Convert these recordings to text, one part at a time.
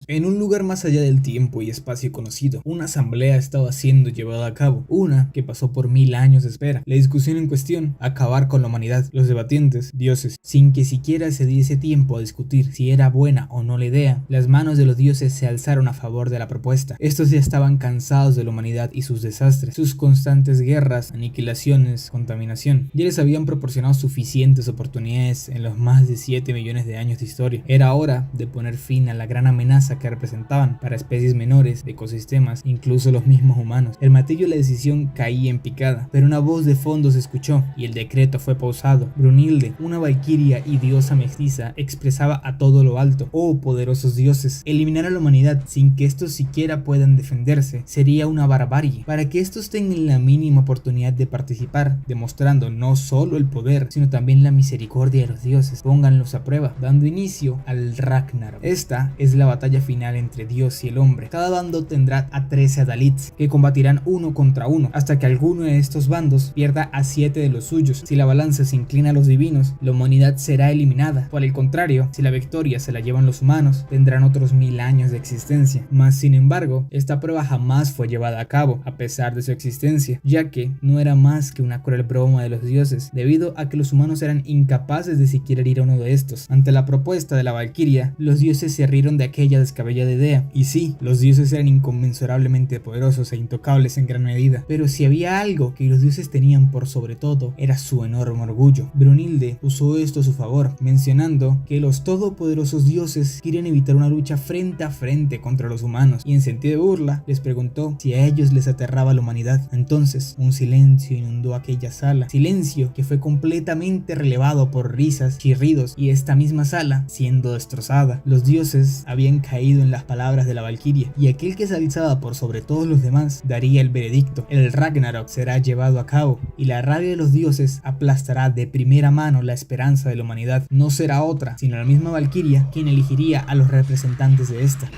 En un lugar más allá del tiempo y espacio conocido, una asamblea estaba siendo llevada a cabo, una que pasó por 1000 años de espera. La discusión en cuestión: acabar con la humanidad. Los debatientes, dioses, sin que siquiera se diese tiempo a discutir si era buena o no la idea, las manos de los dioses se alzaron a favor de la propuesta. Estos ya estaban cansados de la humanidad y sus desastres, sus constantes guerras, aniquilaciones, contaminación. Ya les habían proporcionado suficientes oportunidades en los más de 7 millones de años de historia. Era hora de poner fin a la gran amenaza que representaban para especies menores, de ecosistemas, incluso los mismos humanos. El martillo de la decisión caía en picada, pero una voz de fondo se escuchó y el decreto fue pausado. Brunilde, una valquiria y diosa mestiza, expresaba a todo lo alto: oh poderosos dioses, eliminar a la humanidad sin que estos siquiera puedan defenderse sería una barbarie. Para que estos tengan la mínima oportunidad de participar, demostrando no solo el poder, sino también la misericordia de los dioses, pónganlos a prueba, dando inicio al Ragnarok. Esta es la batalla final entre Dios y el hombre. Cada bando tendrá a 13 adalits que combatirán uno contra uno hasta que alguno de estos bandos pierda a 7 de los suyos. Si la balanza se inclina a los divinos, la humanidad será eliminada. Por el contrario, si la victoria se la llevan los humanos, tendrán otros 1000 años de existencia. Mas sin embargo, esta prueba jamás fue llevada a cabo, a pesar de su existencia, ya que no era más que una cruel broma de los dioses, debido a que los humanos eran incapaces de siquiera herir a uno de estos. Ante la propuesta de la valquiria, los dioses se rieron de aquella descabellada idea. Y sí, los dioses eran inconmensurablemente poderosos e intocables en gran medida, pero si había algo que los dioses tenían por sobre todo, era su enorme orgullo. Brunilde usó esto a su favor, mencionando que los todopoderosos dioses querían evitar una lucha frente a frente contra los humanos, y en sentido de burla les preguntó si a ellos les aterraba la humanidad. Entonces un silencio inundó aquella sala, silencio que fue completamente relevado por risas, chirridos y esta misma sala siendo destrozada. Los dioses habían caído en las palabras de la valquiria, y aquel que se alzaba por sobre todos los demás daría el veredicto. El Ragnarok será llevado a cabo y la rabia de los dioses aplastará de primera mano la esperanza de la humanidad. No será otra sino la misma valquiria quien elegiría a los representantes de esta.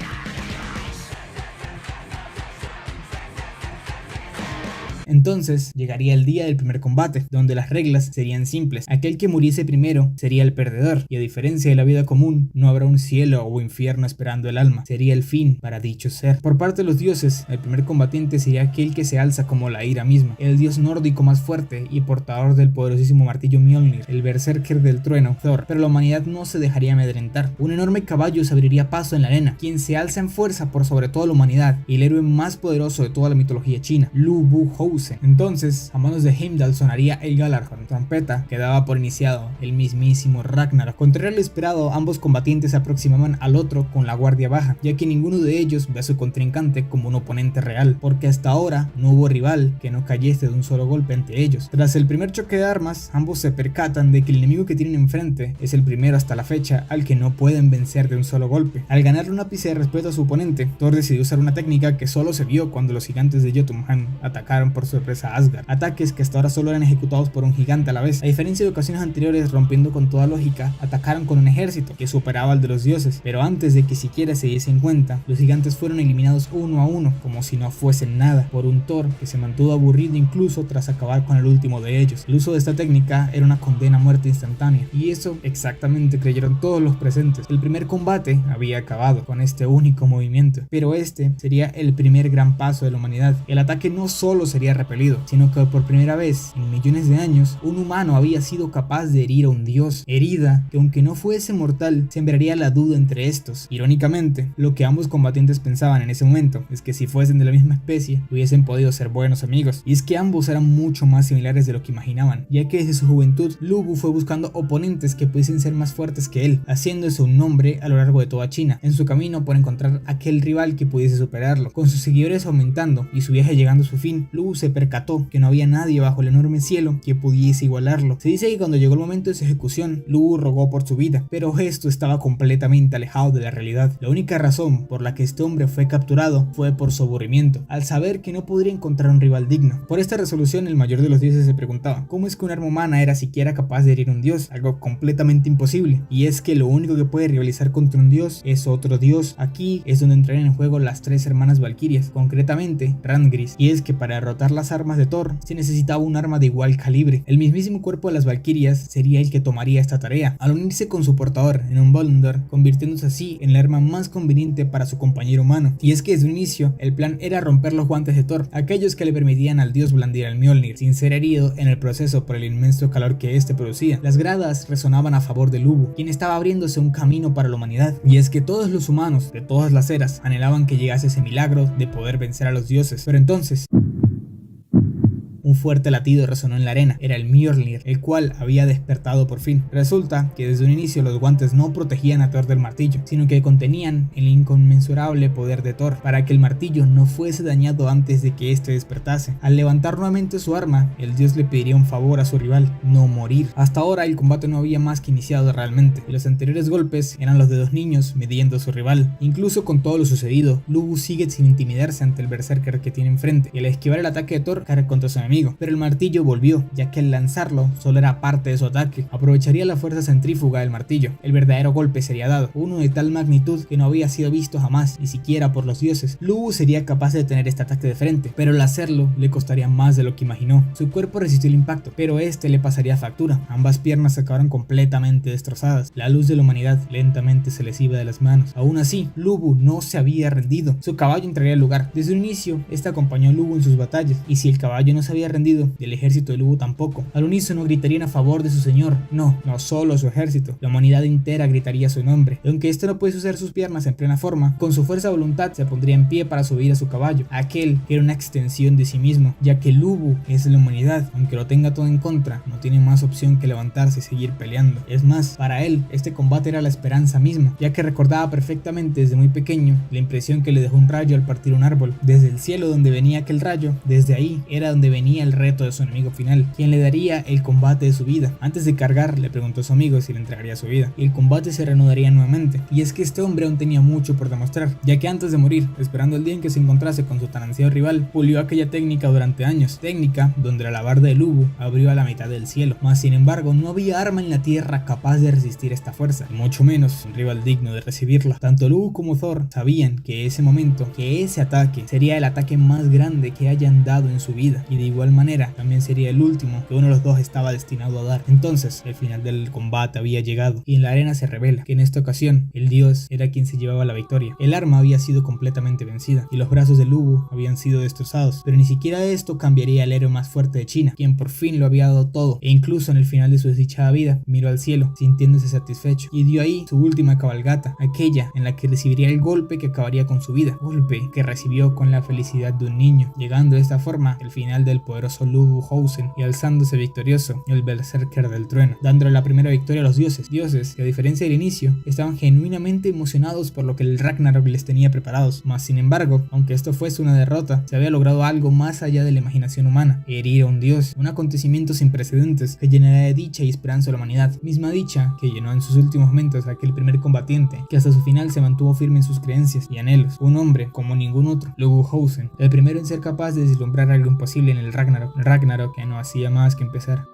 Entonces llegaría el día del primer combate, donde las reglas serían simples. Aquel que muriese primero sería el perdedor, y a diferencia de la vida común, no habrá un cielo o infierno esperando el alma. Sería el fin para dicho ser. Por parte de los dioses, el primer combatiente sería aquel que se alza como la ira misma, el dios nórdico más fuerte y portador del poderosísimo martillo Mjolnir, el berserker del trueno, Thor. Pero la humanidad no se dejaría amedrentar. Un enorme caballo se abriría paso en la arena, quien se alza en fuerza por sobre toda la humanidad, y el héroe más poderoso de toda la mitología china, Lu Bu Hou. Entonces, a manos de Heimdall sonaría el Galarhorn, trompeta que daba por iniciado el mismísimo Ragnarok. Contrario a lo esperado, ambos combatientes se aproximaban al otro con la guardia baja, ya que ninguno de ellos ve a su contrincante como un oponente real, porque hasta ahora no hubo rival que no cayese de un solo golpe ante ellos. Tras el primer choque de armas, ambos se percatan de que el enemigo que tienen enfrente es el primero hasta la fecha al que no pueden vencer de un solo golpe. Al ganarle un ápice de respeto a su oponente, Thor decidió usar una técnica que solo se vio cuando los gigantes de Jotunheim atacaron por sorpresa a Asgard, ataques que hasta ahora solo eran ejecutados por un gigante a la vez. A diferencia de ocasiones anteriores, rompiendo con toda lógica, atacaron con un ejército que superaba al de los dioses, pero antes de que siquiera se diesen cuenta, los gigantes fueron eliminados uno a uno, como si no fuesen nada, por un Thor que se mantuvo aburrido incluso tras acabar con el último de ellos. El uso de esta técnica era una condena a muerte instantánea, y eso exactamente creyeron todos los presentes. El primer combate había acabado con este único movimiento, pero este sería el primer gran paso de la humanidad. El ataque no solo sería repelido, sino que por primera vez en millones de años, un humano había sido capaz de herir a un dios, herida que aunque no fuese mortal, sembraría la duda entre estos. Irónicamente, lo que ambos combatientes pensaban en ese momento es que si fuesen de la misma especie, hubiesen podido ser buenos amigos, y es que ambos eran mucho más similares de lo que imaginaban, ya que desde su juventud, Lu Bu fue buscando oponentes que pudiesen ser más fuertes que él, haciéndose un nombre a lo largo de toda China, en su camino por encontrar aquel rival que pudiese superarlo. Con sus seguidores aumentando y su viaje llegando a su fin, Lu Bu se percató que no había nadie bajo el enorme cielo que pudiese igualarlo. Se dice que cuando llegó el momento de su ejecución, Lu Bu rogó por su vida, pero esto estaba completamente alejado de la realidad. La única razón por la que este hombre fue capturado fue por su aburrimiento, al saber que no podría encontrar un rival digno. Por esta resolución, el mayor de los dioses se preguntaba cómo es que un arma humana era siquiera capaz de herir a un dios, algo completamente imposible. Y es que lo único que puede rivalizar contra un dios es otro dios. Aquí es donde entrarían en juego las tres hermanas valquirias, concretamente Randgris, y es que para derrotar las armas de Thor, se necesitaba un arma de igual calibre. El mismísimo cuerpo de las valquirias sería el que tomaría esta tarea, al unirse con su portador en un Volundr, convirtiéndose así en el arma más conveniente para su compañero humano. Y es que desde un inicio, el plan era romper los guantes de Thor, aquellos que le permitían al dios blandir el Mjolnir, sin ser herido en el proceso por el inmenso calor que este producía. Las gradas resonaban a favor de Lubu, quien estaba abriéndose un camino para la humanidad. Y es que todos los humanos, de todas las eras, anhelaban que llegase ese milagro de poder vencer a los dioses. Pero entonces, un fuerte latido resonó en la arena. Era el Mjolnir, el cual había despertado por fin. Resulta que desde un inicio los guantes no protegían a Thor del martillo, sino que contenían el inconmensurable poder de Thor para que el martillo no fuese dañado antes de que éste despertase. Al levantar nuevamente su arma, el dios le pediría un favor a su rival: no morir. Hasta ahora el combate no había más que iniciado realmente, y los anteriores golpes eran los de dos niños midiendo a su rival. Incluso con todo lo sucedido, Lubu sigue sin intimidarse ante el berserker que tiene enfrente, y al esquivar el ataque de Thor cae contra su enemigo. Pero el martillo volvió, ya que al lanzarlo solo era parte de su ataque. Aprovecharía la fuerza centrífuga del martillo. El verdadero golpe sería dado, uno de tal magnitud que no había sido visto jamás, ni siquiera por los dioses. Lubu sería capaz de detener este ataque de frente, pero al hacerlo le costaría más de lo que imaginó. Su cuerpo resistió el impacto, pero este le pasaría factura. Ambas piernas se acabaron completamente destrozadas. La luz de la humanidad lentamente se les iba de las manos. Aún así, Lubu no se había rendido. Su caballo entraría al lugar. Desde un inicio, este acompañó a Lubu en sus batallas, y si el caballo no se había rendido, el ejército de Lubu tampoco. Al unísono gritarían a favor de su señor. No solo su ejército, la humanidad entera gritaría su nombre. Y aunque este no puede usar sus piernas en plena forma, con su fuerza de voluntad se pondría en pie para subir a su caballo, aquel que era una extensión de sí mismo, ya que Lubu es la humanidad. Aunque lo tenga todo en contra, no tiene más opción que levantarse y seguir peleando. Es más, para él, este combate era la esperanza misma, ya que recordaba perfectamente desde muy pequeño la impresión que le dejó un rayo al partir un árbol. Desde el cielo donde venía aquel rayo, desde ahí era donde venía el reto de su enemigo final, quien le daría el combate de su vida. Antes de cargar, le preguntó a su amigo si le entregaría su vida, y el combate se reanudaría nuevamente. Y es que este hombre aún tenía mucho por demostrar, ya que antes de morir, esperando el día en que se encontrase con su tan ansiado rival, pulió aquella técnica durante años, técnica donde la alabarda de Lubu abrió a la mitad del cielo. Mas sin embargo, no había arma en la tierra capaz de resistir esta fuerza, y mucho menos un rival digno de recibirla. Tanto Lubu como Thor sabían que ese momento, que ese ataque, sería el ataque más grande que hayan dado en su vida, y de igual manera también sería el último que uno de los dos estaba destinado a dar. Entonces el final del combate había llegado, y en la arena se revela que en esta ocasión el dios era quien se llevaba la victoria. El arma había sido completamente vencida y los brazos de Lubu habían sido destrozados, pero ni siquiera esto cambiaría al héroe más fuerte de China, quien por fin lo había dado todo, e incluso en el final de su desdichada vida miró al cielo sintiéndose satisfecho, y dio ahí su última cabalgata, aquella en la que recibiría el golpe que acabaría con su vida, golpe que recibió con la felicidad de un niño, llegando de esta forma el final del poderoso Lubu Hausen y alzándose victorioso el berserker del trueno, dándole la primera victoria a los dioses que a diferencia del inicio estaban genuinamente emocionados por lo que el Ragnarok les tenía preparados. Mas sin embargo, aunque esto fuese una derrota, se había logrado algo más allá de la imaginación humana: herir a un dios, un acontecimiento sin precedentes que llenará de dicha y esperanza a la humanidad, misma dicha que llenó en sus últimos momentos a aquel primer combatiente que hasta su final se mantuvo firme en sus creencias y anhelos, un hombre como ningún otro, Lubu Hausen, el primero en ser capaz de deslumbrar algo imposible en el Ragnarok que no hacía más que empezar.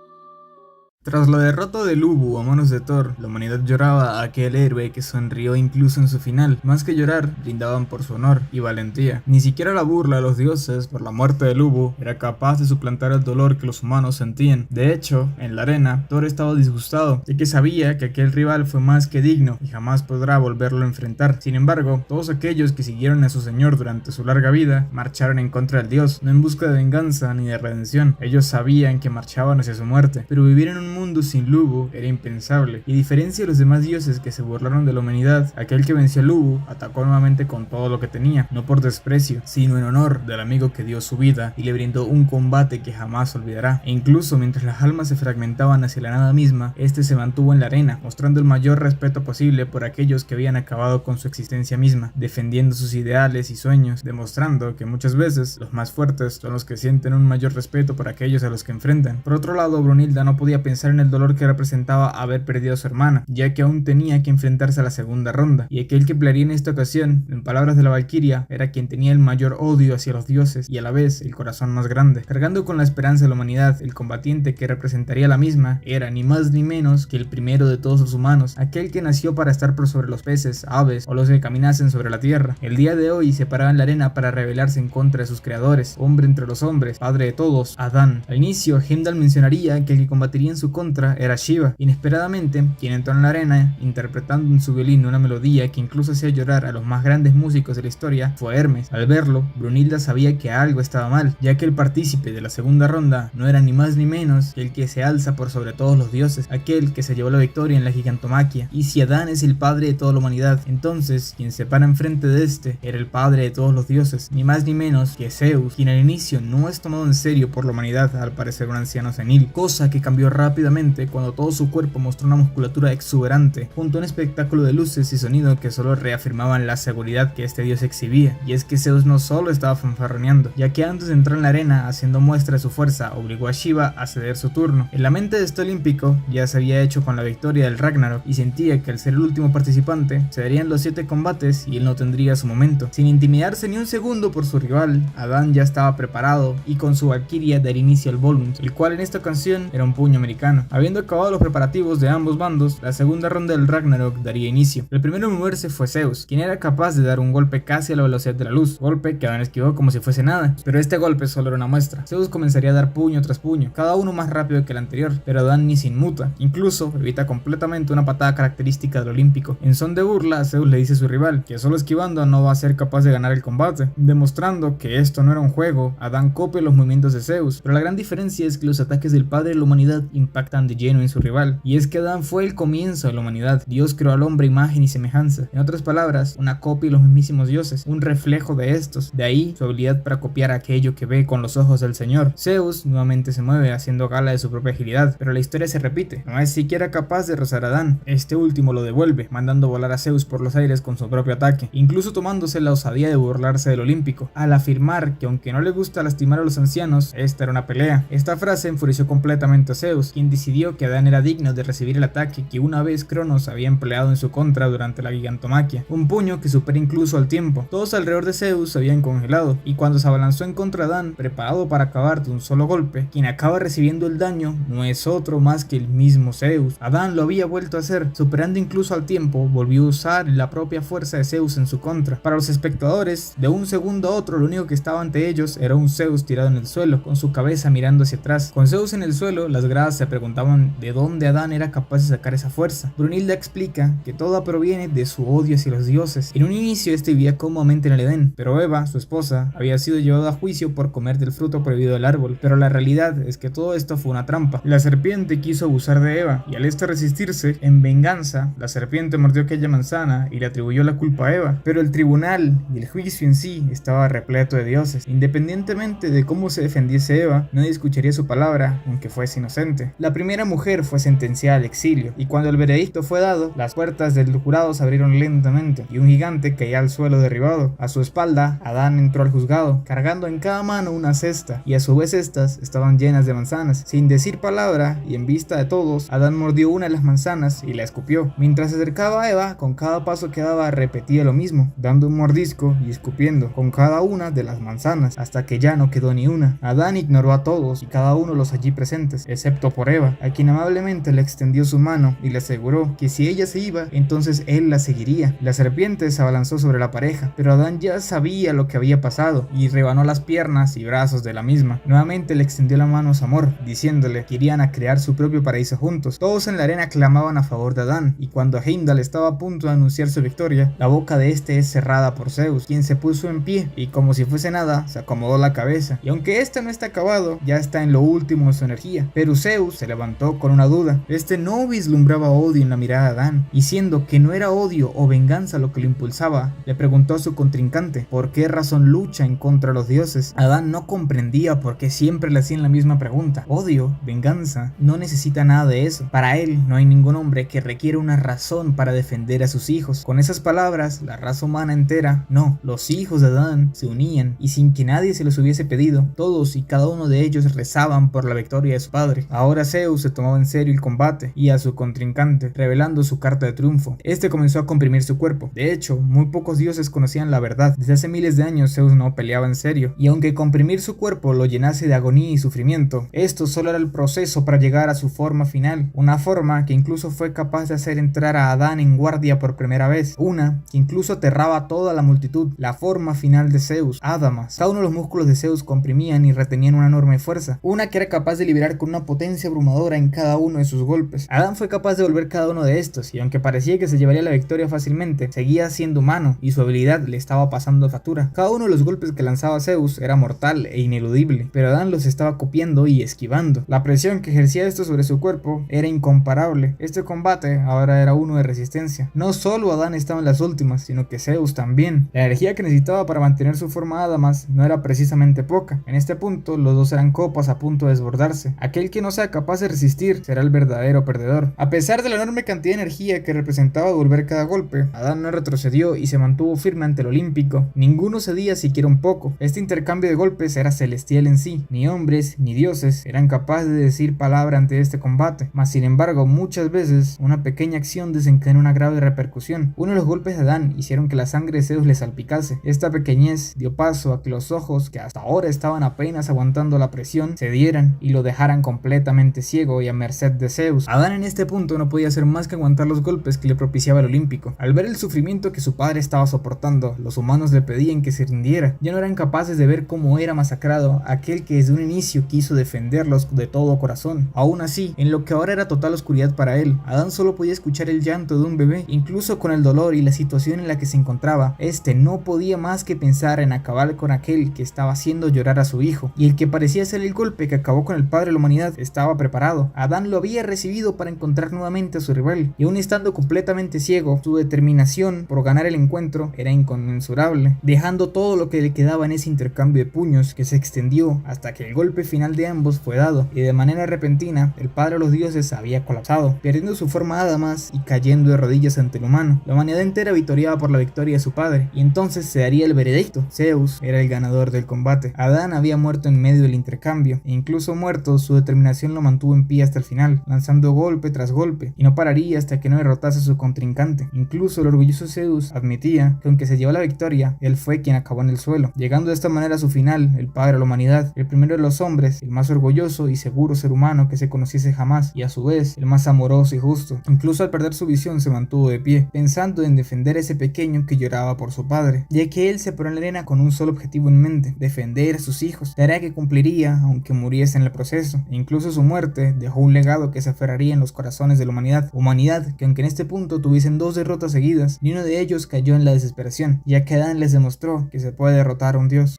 Tras la derrota de Lubu a manos de Thor, la humanidad lloraba a aquel héroe que sonrió incluso en su final. Más que llorar, brindaban por su honor y valentía. Ni siquiera la burla de los dioses por la muerte de Lubu era capaz de suplantar el dolor que los humanos sentían. De hecho, en la arena, Thor estaba disgustado, ya que sabía que aquel rival fue más que digno y jamás podrá volverlo a enfrentar. Sin embargo, todos aquellos que siguieron a su señor durante su larga vida marcharon en contra del dios, no en busca de venganza ni de redención. Ellos sabían que marchaban hacia su muerte, pero vivir en un mundo sin Lubu era impensable, y a diferencia de los demás dioses que se burlaron de la humanidad, aquel que venció a Lubu atacó nuevamente con todo lo que tenía, no por desprecio, sino en honor del amigo que dio su vida y le brindó un combate que jamás olvidará. E incluso mientras las almas se fragmentaban hacia la nada misma, este se mantuvo en la arena, mostrando el mayor respeto posible por aquellos que habían acabado con su existencia misma, defendiendo sus ideales y sueños, demostrando que muchas veces los más fuertes son los que sienten un mayor respeto por aquellos a los que enfrentan. Por otro lado, Brunhilda no podía pensar pensar en el dolor que representaba haber perdido a su hermana, ya que aún tenía que enfrentarse a la segunda ronda, y aquel que pelearía en esta ocasión, en palabras de la Valquiria, era quien tenía el mayor odio hacia los dioses y a la vez el corazón más grande. Cargando con la esperanza de la humanidad, el combatiente que representaría la misma era ni más ni menos que el primero de todos los humanos, aquel que nació para estar por sobre los peces, aves o los que caminasen sobre la tierra. El día de hoy se paraba en la arena para rebelarse en contra de sus creadores, hombre entre los hombres, padre de todos, Adán. Al inicio, Heimdall mencionaría que el que combatiría en su contra era Shiva. Inesperadamente, quien entró en la arena interpretando en su violín una melodía que incluso hacía llorar a los más grandes músicos de la historia fue Hermes. Al verlo, Brunilda sabía que algo estaba mal, ya que el partícipe de la segunda ronda no era ni más ni menos que el que se alza por sobre todos los dioses, aquel que se llevó la victoria en la gigantomaquia. Y si Adán es el padre de toda la humanidad, entonces quien se para enfrente de este era el padre de todos los dioses, ni más ni menos que Zeus, quien al inicio no es tomado en serio por la humanidad, al parecer un anciano senil, cosa que cambió rápidamente cuando todo su cuerpo mostró una musculatura exuberante, junto a un espectáculo de luces y sonido que solo reafirmaban la seguridad que este dios exhibía. Y es que Zeus no solo estaba fanfarroneando, ya que antes de entrar en la arena haciendo muestra de su fuerza, obligó a Shiva a ceder su turno. En la mente de este olímpico ya se había hecho con la victoria del Ragnarok y sentía que al ser el último participante se darían los 7 combates y él no tendría su momento. Sin intimidarse ni un segundo por su rival, Adán ya estaba preparado y con su Valquiria daría inicio al Volund, el cual en esta ocasión era un puño americano. Habiendo acabado los preparativos de ambos bandos, la segunda ronda del Ragnarok daría inicio. El primero en moverse fue Zeus, quien era capaz de dar un golpe casi a la velocidad de la luz, golpe que Adán esquivó como si fuese nada, pero este golpe solo era una muestra. Zeus comenzaría a dar puño tras puño, cada uno más rápido que el anterior, pero Adán ni se inmuta, incluso evita completamente una patada característica del olímpico. En son de burla, Zeus le dice a su rival que solo esquivando no va a ser capaz de ganar el combate, demostrando que esto no era un juego. Adán copia los movimientos de Zeus, pero la gran diferencia es que los ataques del padre de la humanidad impactan de lleno en su rival, y es que Adán fue el comienzo de la humanidad. Dios creó al hombre a imagen y semejanza, en otras palabras, una copia de los mismísimos dioses, un reflejo de estos, de ahí su habilidad para copiar aquello que ve con los ojos del Señor. Zeus nuevamente se mueve haciendo gala de su propia agilidad, pero la historia se repite, no es siquiera capaz de rozar a Adán. Este último lo devuelve, mandando volar a Zeus por los aires con su propio ataque, incluso tomándose la osadía de burlarse del olímpico, al afirmar que aunque no le gusta lastimar a los ancianos, esta era una pelea. Esta frase enfureció completamente a Zeus, quien decidió que Adán era digno de recibir el ataque que una vez Cronos había empleado en su contra durante la gigantomaquia, un puño que supera incluso al tiempo. Todos alrededor de Zeus se habían congelado, y cuando se abalanzó en contra de Adán, preparado para acabar de un solo golpe, quien acaba recibiendo el daño no es otro más que el mismo Zeus. Adán lo había vuelto a hacer, superando incluso al tiempo, volvió a usar la propia fuerza de Zeus en su contra. Para los espectadores, de un segundo a otro, lo único que estaba ante ellos era un Zeus tirado en el suelo, con su cabeza mirando hacia atrás. Con Zeus en el suelo, las gradas se preguntaban de dónde Adán era capaz de sacar esa fuerza. Brunilda explica que todo proviene de su odio hacia los dioses. En un inicio este vivía cómodamente en el Edén, pero Eva, su esposa, había sido llevada a juicio por comer del fruto prohibido del árbol. Pero la realidad es que todo esto fue una trampa. La serpiente quiso abusar de Eva, y al esta resistirse, en venganza, la serpiente mordió aquella manzana y le atribuyó la culpa a Eva. Pero el tribunal y el juicio en sí estaba repleto de dioses. Independientemente de cómo se defendiese Eva, nadie escucharía su palabra, aunque fuese inocente. La primera mujer fue sentenciada al exilio, y cuando el veredicto fue dado, las puertas del jurado se abrieron lentamente, y un gigante caía al suelo derribado. A su espalda, Adán entró al juzgado, cargando en cada mano una cesta, y a su vez estas estaban llenas de manzanas. Sin decir palabra, y en vista de todos, Adán mordió una de las manzanas y la escupió. Mientras se acercaba a Eva, con cada paso que daba repetía lo mismo, dando un mordisco y escupiendo con cada una de las manzanas, hasta que ya no quedó ni una. Adán ignoró a todos y cada uno de los allí presentes, excepto por Eva, a quien amablemente le extendió su mano y le aseguró que si ella se iba, entonces él la seguiría. La serpiente se abalanzó sobre la pareja, pero Adán ya sabía lo que había pasado y rebanó las piernas y brazos de la misma. Nuevamente le extendió la mano a su amor, diciéndole que irían a crear su propio paraíso juntos. Todos en la arena clamaban a favor de Adán, y cuando Heimdall estaba a punto de anunciar su victoria, la boca de este es cerrada por Zeus, quien se puso en pie y como si fuese nada, se acomodó la cabeza. Y aunque este no está acabado, ya está en lo último de su energía. Pero Zeus se levantó con una duda. Este no vislumbraba odio en la mirada de Adán, y siendo que no era odio o venganza lo que lo impulsaba, le preguntó a su contrincante por qué razón lucha en contra de los dioses. Adán no comprendía por qué siempre le hacían la misma pregunta. Odio, venganza, no necesita nada de eso. Para él no hay ningún hombre que requiera una razón para defender a sus hijos. Con esas palabras, la raza humana entera, no, los hijos de Adán se unían, y sin que nadie se los hubiese pedido, todos y cada uno de ellos rezaban por la victoria de su padre. Ahora Zeus se tomaba en serio el combate y a su contrincante, revelando su carta de triunfo. Este comenzó a comprimir su cuerpo. De hecho, muy pocos dioses conocían la verdad. Desde hace miles de años Zeus no peleaba en serio, y aunque comprimir su cuerpo lo llenase de agonía y sufrimiento, esto solo era el proceso para llegar a su forma final, una forma que incluso fue capaz de hacer entrar a Adán en guardia por primera vez, una que incluso aterraba a toda la multitud, la forma final de Zeus, Adamas. Cada uno de los músculos de Zeus comprimían y retenían una enorme fuerza, una que era capaz de liberar con una potencia abrumadora en cada uno de sus golpes. Adán fue capaz de volver cada uno de estos, y aunque parecía que se llevaría la victoria fácilmente, seguía siendo humano y su habilidad le estaba pasando factura. Cada uno de los golpes que lanzaba Zeus era mortal e ineludible, pero Adán los estaba copiando y esquivando. La presión que ejercía esto sobre su cuerpo era incomparable. Este combate ahora era uno de resistencia. No solo Adán estaba en las últimas, sino que Zeus también. La energía que necesitaba para mantener su forma Adamas no era precisamente poca. En este punto, los dos eran copas a punto de desbordarse. Aquel que no sea capaz de resistir será el verdadero perdedor. A pesar de la enorme cantidad de energía que representaba devolver cada golpe, Adán no retrocedió y se mantuvo firme ante el olímpico. Ninguno cedía siquiera un poco. Este intercambio de golpes era celestial en sí. Ni hombres ni dioses eran capaces de decir palabra ante este combate. Mas sin embargo, muchas veces una pequeña acción desencadenó una grave repercusión. Uno de los golpes de Adán hicieron que la sangre de Zeus le salpicase. Esta pequeñez dio paso a que los ojos, que hasta ahora estaban apenas aguantando la presión, cedieran y lo dejaran completamente ciego y a merced de Zeus. Adán en este punto no podía hacer más que aguantar los golpes que le propiciaba el olímpico. Al ver el sufrimiento que su padre estaba soportando, los humanos le pedían que se rindiera. Ya no eran capaces de ver cómo era masacrado aquel que desde un inicio quiso defenderlos de todo corazón. Aún así, en lo que ahora era total oscuridad para él, Adán solo podía escuchar el llanto de un bebé. Incluso con el dolor y la situación en la que se encontraba, este no podía más que pensar en acabar con aquel que estaba haciendo llorar a su hijo, y el que parecía ser el golpe que acabó con el padre de la humanidad estaba preparado. Adán lo había recibido para encontrar nuevamente a su rival, y aún estando completamente ciego, su determinación por ganar el encuentro era inconmensurable, dejando todo lo que le quedaba en ese intercambio de puños que se extendió hasta que el golpe final de ambos fue dado, y de manera repentina el padre de los dioses había colapsado, perdiendo su forma Adamas y cayendo de rodillas ante el humano. La humanidad entera victoriaba por la victoria de su padre, y entonces se daría el veredicto. Zeus era el ganador del combate. Adán había muerto en medio del intercambio, e incluso muerto, su determinación lo mantuvo en pie hasta el final, lanzando golpe tras golpe, y no pararía hasta que no derrotase a su contrincante. Incluso el orgulloso Zeus admitía que aunque se llevó la victoria, él fue quien acabó en el suelo, llegando de esta manera a su final, el padre de la humanidad, el primero de los hombres, el más orgulloso y seguro ser humano que se conociese jamás, y a su vez, el más amoroso y justo. Incluso al perder su visión se mantuvo de pie, pensando en defender a ese pequeño que lloraba por su padre, ya que él se paró en la arena con un solo objetivo en mente: defender a sus hijos, tarea que cumpliría aunque muriese en el proceso. E incluso su muerte dejó un legado que se aferraría en los corazones de la humanidad que aunque en este punto tuviesen dos derrotas seguidas, ni uno de ellos cayó en la desesperación, ya que Adán les demostró que se puede derrotar a un dios.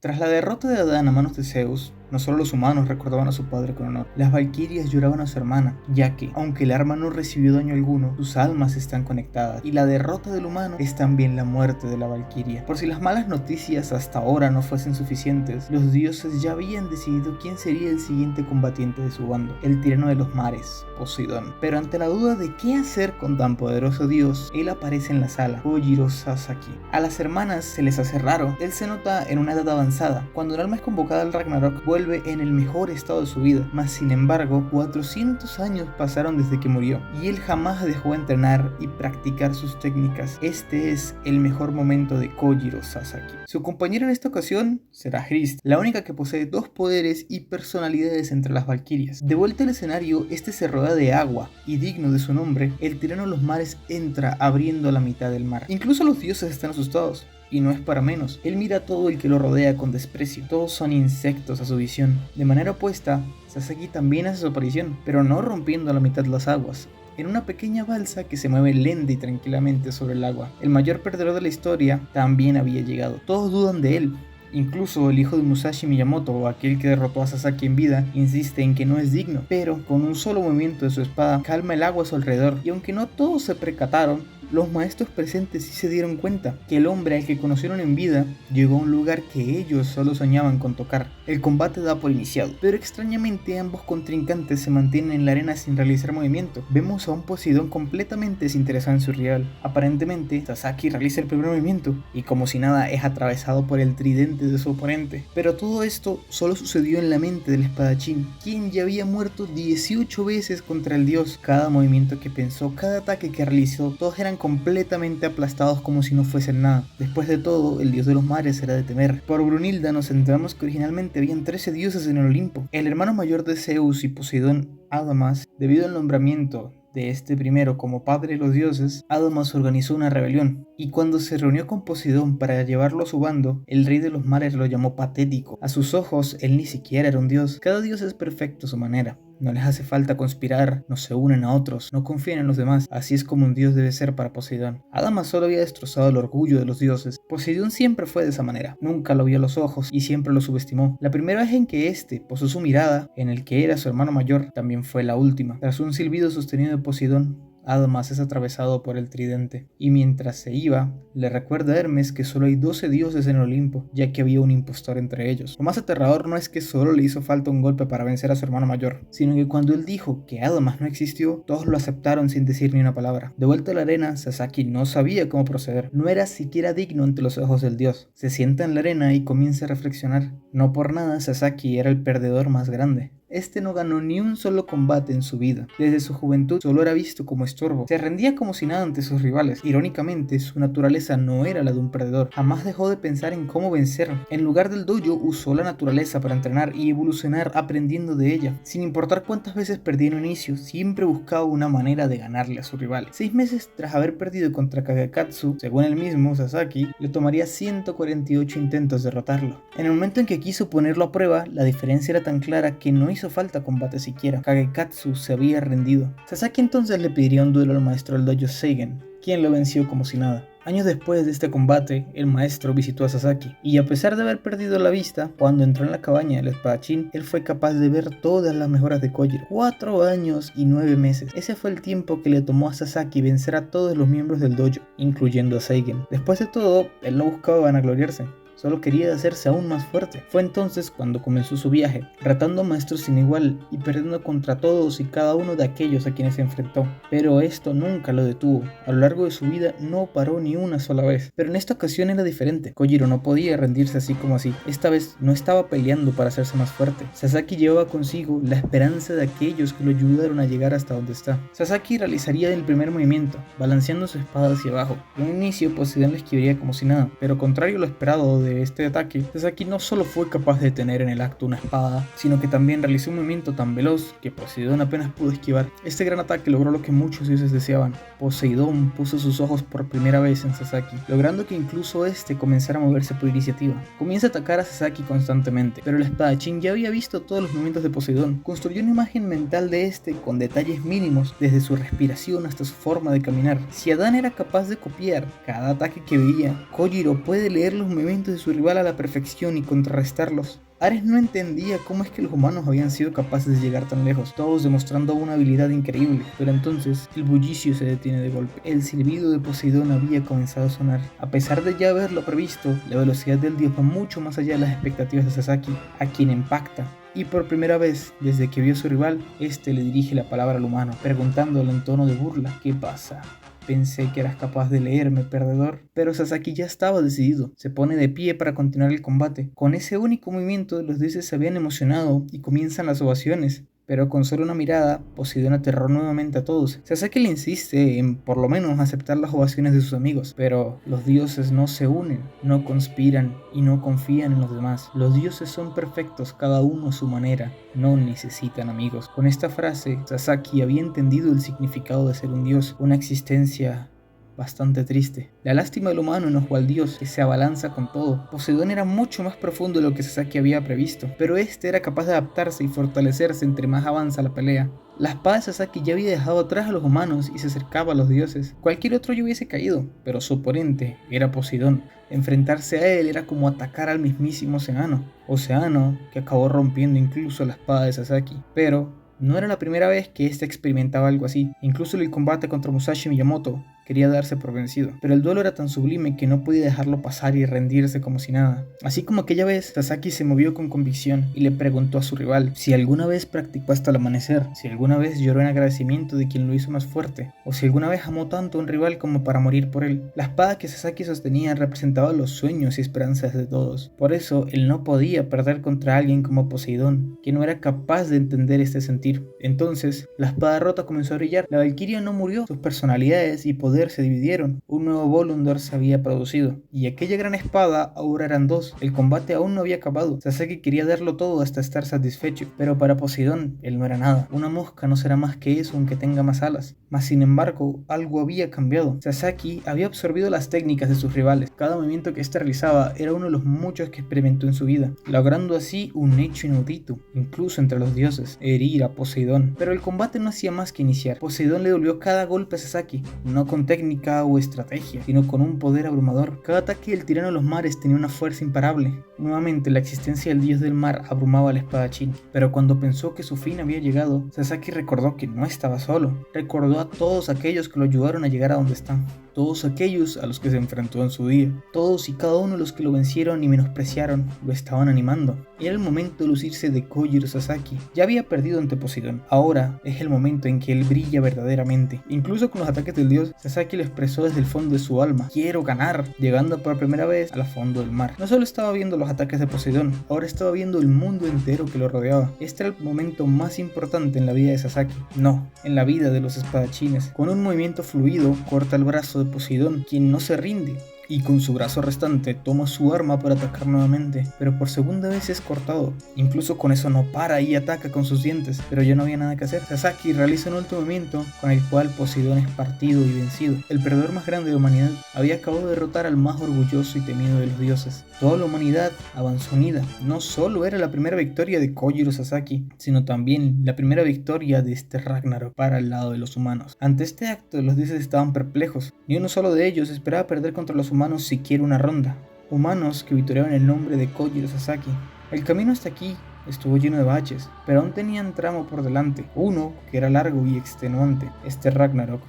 Tras la derrota de Adán a manos de Zeus, no solo los humanos recordaban a su padre con honor, las valquirias lloraban a su hermana, ya que, aunque el arma no recibió daño alguno, sus almas están conectadas, y la derrota del humano es también la muerte de la valquiria. Por si las malas noticias hasta ahora no fuesen suficientes, los dioses ya habían decidido quién sería el siguiente combatiente de su bando, el tirano de los mares, Poseidón. Pero ante la duda de qué hacer con tan poderoso dios, él aparece en la sala, Kojiro Sasaki. A las hermanas se les hace raro, él se nota en una edad avanzada. Cuando un alma es convocada al Ragnarok, vuelve en el mejor estado de su vida, mas sin embargo 400 años pasaron desde que murió, y él jamás dejó de entrenar y practicar sus técnicas. Este es el mejor momento de Kojiro Sasaki. Su compañera en esta ocasión será Hrist, la única que posee dos poderes y personalidades entre las valquirias. De vuelta al escenario, este se rodea de agua, y digno de su nombre, el tirano de los mares entra abriendo la mitad del mar. Incluso los dioses están asustados, y no es para menos. Él mira a todo el que lo rodea con desprecio. Todos son insectos a su visión. De manera opuesta, Sasaki también hace su aparición, pero no rompiendo a la mitad las aguas, en una pequeña balsa que se mueve lenta y tranquilamente sobre el agua. El mayor perdedor de la historia también había llegado. Todos dudan de él. Incluso el hijo de Musashi Miyamoto, aquel que derrotó a Sasaki en vida, insiste en que no es digno, pero con un solo movimiento de su espada calma el agua a su alrededor, y aunque no todos se percataron, los maestros presentes sí se dieron cuenta que el hombre al que conocieron en vida llegó a un lugar que ellos solo soñaban con tocar. El combate da por iniciado, pero extrañamente ambos contrincantes se mantienen en la arena sin realizar movimiento. Vemos a un Poseidón completamente desinteresado en su rival. Aparentemente, Sasaki realiza el primer movimiento y como si nada es atravesado por el tridente de su oponente. Pero todo esto solo sucedió en la mente del espadachín, quien ya había muerto 18 veces contra el dios. Cada movimiento que pensó, cada ataque que realizó, todos eran completamente aplastados como si no fuesen nada. Después de todo, el dios de los mares era de temer. Por Brunilda nos enteramos que originalmente habían 13 dioses en el Olimpo. El hermano mayor de Zeus y Poseidón, Adamas, debido al nombramiento de este primero como padre de los dioses, Adamas organizó una rebelión, y cuando se reunió con Poseidón para llevarlo a su bando, el rey de los mares lo llamó patético. A sus ojos, él ni siquiera era un dios. Cada dios es perfecto a su manera. No les hace falta conspirar, no se unen a otros, no confían en los demás. Así es como un dios debe ser para Poseidón. Adamas solo había destrozado el orgullo de los dioses. Poseidón siempre fue de esa manera. Nunca lo vio a los ojos y siempre lo subestimó. La primera vez en que éste posó su mirada en el que era su hermano mayor, también fue la última. Tras un silbido sostenido de Poseidón, Adamas es atravesado por el tridente, y mientras se iba, le recuerda a Hermes que solo hay 12 dioses en el Olimpo, ya que había un impostor entre ellos. Lo más aterrador no es que solo le hizo falta un golpe para vencer a su hermano mayor, sino que cuando él dijo que Adamas no existió, todos lo aceptaron sin decir ni una palabra. De vuelta a la arena, Sasaki no sabía cómo proceder, no era siquiera digno ante los ojos del dios. Se sienta en la arena y comienza a reflexionar. No por nada Sasaki era el perdedor más grande. Este no ganó ni un solo combate en su vida. Desde su juventud solo era visto como estorbo. Se rendía como si nada ante sus rivales. Irónicamente, su naturaleza no era la de un perdedor. Jamás dejó de pensar en cómo vencer. En lugar del dojo, usó la naturaleza para entrenar y evolucionar aprendiendo de ella. Sin importar cuántas veces perdía en un inicio, siempre buscaba una manera de ganarle a su rival. 6 meses tras haber perdido contra Kagekatsu, según el mismo Sasaki, le tomaría 148 intentos derrotarlo. En el momento en que quiso ponerlo a prueba, la diferencia era tan clara que no hizo falta combate siquiera. Kagekatsu se había rendido. Sasaki entonces le pediría un duelo al maestro del dojo Seigen, quien lo venció como si nada. Años después de este combate, el maestro visitó a Sasaki, y a pesar de haber perdido la vista, cuando entró en la cabaña del espadachín, él fue capaz de ver todas las mejoras de Kojiro. 4 años y 9 meses. Ese fue el tiempo que le tomó a Sasaki vencer a todos los miembros del dojo, incluyendo a Seigen. Después de todo, él no buscaba vanagloriarse. Solo quería hacerse aún más fuerte. Fue entonces cuando comenzó su viaje, retando a maestros sin igual y perdiendo contra todos y cada uno de aquellos a quienes se enfrentó. Pero esto nunca lo detuvo. A lo largo de su vida no paró ni una sola vez. Pero en esta ocasión era diferente. Kojiro no podía rendirse así como así. Esta vez no estaba peleando para hacerse más fuerte. Sasaki llevaba consigo la esperanza de aquellos que lo ayudaron a llegar hasta donde está. Sasaki realizaría el primer movimiento, balanceando su espada hacia abajo. En un inicio Poseidón le esquivaría como si nada, pero contrario a lo esperado de este ataque, Sasaki no solo fue capaz de tener en el acto una espada, sino que también realizó un movimiento tan veloz que Poseidón apenas pudo esquivar. Este gran ataque logró lo que muchos dioses deseaban. Poseidón puso sus ojos por primera vez en Sasaki, logrando que incluso este comenzara a moverse por iniciativa. Comienza a atacar a Sasaki constantemente, pero el espadachín ya había visto todos los movimientos de Poseidón. Construyó una imagen mental de este con detalles mínimos, desde su respiración hasta su forma de caminar. Si Adán era capaz de copiar cada ataque que veía, Kojiro puede leer los movimientos de su rival a la perfección y contrarrestarlos. Ares no entendía cómo es que los humanos habían sido capaces de llegar tan lejos, todos demostrando una habilidad increíble, pero entonces el bullicio se detiene de golpe. El silbido de Poseidón había comenzado a sonar. A pesar de ya haberlo previsto, la velocidad del dios va mucho más allá de las expectativas de Sasaki, a quien impacta. Y por primera vez, desde que vio a su rival, este le dirige la palabra al humano, preguntándole en tono de burla: ¿qué pasa? Pensé que eras capaz de leerme, perdedor. Pero Sasaki ya estaba decidido. Se pone de pie para continuar el combate. Con ese único movimiento, los dioses se habían emocionado y comienzan las ovaciones. Pero con solo una mirada, Poseidón aterró nuevamente a todos. Sasaki le insiste en por lo menos aceptar las ovaciones de sus amigos, pero los dioses no se unen, no conspiran y no confían en los demás. Los dioses son perfectos, cada uno a su manera, no necesitan amigos. Con esta frase, Sasaki había entendido el significado de ser un dios, una existencia bastante triste. La lástima del humano enojó al dios, que se abalanza con todo. Poseidón era mucho más profundo de lo que Sasaki había previsto, pero este era capaz de adaptarse y fortalecerse entre más avanza la pelea. La espada de Sasaki ya había dejado atrás a los humanos y se acercaba a los dioses. Cualquier otro ya hubiese caído, pero su oponente era Poseidón. Enfrentarse a él era como atacar al mismísimo Océano, que acabó rompiendo incluso la espada de Sasaki. Pero no era la primera vez que este experimentaba algo así. Incluso en el combate contra Musashi Miyamoto, quería darse por vencido, pero el duelo era tan sublime que no podía dejarlo pasar y rendirse como si nada. Así como aquella vez, Sasaki se movió con convicción y le preguntó a su rival si alguna vez practicó hasta el amanecer, si alguna vez lloró en agradecimiento de quien lo hizo más fuerte, o si alguna vez amó tanto a un rival como para morir por él. La espada que Sasaki sostenía representaba los sueños y esperanzas de todos. Por eso, él no podía perder contra alguien como Poseidón, que no era capaz de entender este sentir. Entonces, la espada rota comenzó a brillar. La Valquiria no murió, sus personalidades y poder se dividieron. Un nuevo Volundor se había producido, y aquella gran espada ahora eran dos. El combate aún no había acabado. Sasaki quería darlo todo hasta estar satisfecho, pero para Poseidón, él no era nada. Una mosca no será más que eso aunque tenga más alas. Mas sin embargo, algo había cambiado. Sasaki había absorbido las técnicas de sus rivales. Cada movimiento que éste realizaba era uno de los muchos que experimentó en su vida, logrando así un hecho inaudito, incluso entre los dioses: herir a Poseidón. Pero el combate no hacía más que iniciar. Poseidón le dolió cada golpe a Sasaki, no con técnica o estrategia, sino con un poder abrumador. Cada ataque del tirano de los mares tenía una fuerza imparable. Nuevamente la existencia del dios del mar abrumaba al espadachín, pero cuando pensó que su fin había llegado, Sasaki recordó que no estaba solo. Recordó a todos aquellos que lo ayudaron a llegar a donde están, todos aquellos a los que se enfrentó en su día, todos y cada uno de los que lo vencieron y menospreciaron, lo estaban animando. Era el momento de lucirse de Kojiro Sasaki. Ya había perdido ante Poseidón, ahora es el momento en que él brilla verdaderamente. Incluso con los ataques del dios, Sasaki lo expresó desde el fondo de su alma: quiero ganar, llegando por primera vez al fondo del mar. No solo estaba viendo los ataques de Poseidón, ahora estaba viendo el mundo entero que lo rodeaba. Este era el momento más importante en la vida de Sasaki, no, en la vida de los espadachines. Con un movimiento fluido, corta el brazo de Poseidón, quien no se rinde, y con su brazo restante toma su arma para atacar nuevamente, pero por segunda vez es cortado. Incluso con eso no para y ataca con sus dientes, pero ya no había nada que hacer. Sasaki realiza un último movimiento con el cual Poseidón es partido y vencido. El perdedor más grande de la humanidad había acabado de derrotar al más orgulloso y temido de los dioses. Toda la humanidad avanzó unida. No solo era la primera victoria de Kojiro Sasaki, sino también la primera victoria de este Ragnarok para el lado de los humanos. Ante este acto, los dioses estaban perplejos. Ni uno solo de ellos esperaba perder contra los humanos siquiera una ronda. Humanos que victoriaban el nombre de Kojiro Sasaki. El camino hasta aquí estuvo lleno de baches, pero aún tenían tramo por delante, uno que era largo y extenuante. Este Ragnarok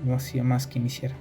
no hacía más que iniciar.